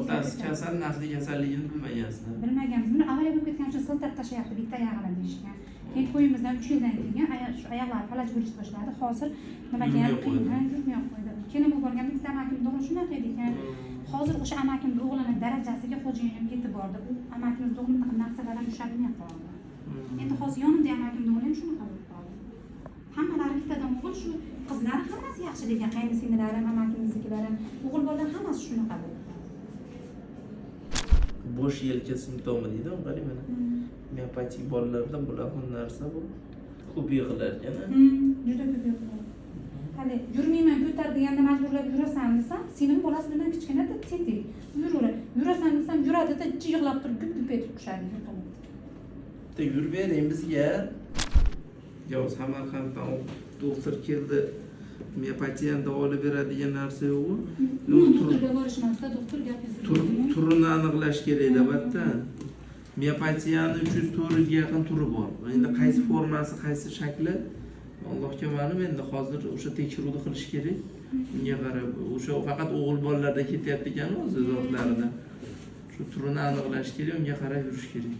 o'rtasi kasal, naqli kasalligini bilmagansizlar. Bilmaganmiz. Buni avariya bo'lib ketgan uchun siltab tashlayapti bitta oyog'ini deyishgan. Keyin to'yimizdan 3 yildan keyin shu oyoqlar falaj bo'lishni boshladi. Hozir nimaga yurmay qo'ydi. Keyin bu borganda bitta amakimni o'g'li shunaqa edi ekan. Hozir o'sha amakimni o'g'lini darajasiga xo'jayinim yetib bordi. U amakimiz o'g'lini narsalardan ushalmay qoldi. Endi hozir yonimda amakimni o'g'li ham shunaqa bo'lib qoldi. Hammalari bittadan o'g'il shu qizlar hammasi yaxshi lekin qaynisinglarim, amakimiznikilar, o'g'il bolalar hammasi shunaqa bo'ldi. Bosh yelka simptomi deydi, qarang mana. Miopatiya bolalarda bunaqa narsa bu. Ko'p yig'ilar ekan. Juda ko'p yig'ilar. Hali yurmayman, ko'tar deganda majburlab yurasan desam, sening bolasi bilan kichkinada tetik. Yurasan desam, yuradi-da, yig'lab turib gup-gup etib tushadi. Yurib bizga. Yo, Samarqanddan doktor keldi. Miopatiyani davolab beradigan narsa yo'qmi? Doktorga borishmasda, doktor gapingizni turini aniqlash kerak albatta. Miopatiyaning 300-400 ga yaqin turi bor. Endi qaysi formasi, qaysi shakli Allohga ma'lum. Endi hozir o'sha tekshiruvni qilish kerak. Unga qarab, o'sha faqat o'g'il bolalarda ketyapti ekan o'zi zotlarida. Shu turini aniqlash kerak, unga qarab yurish kerak.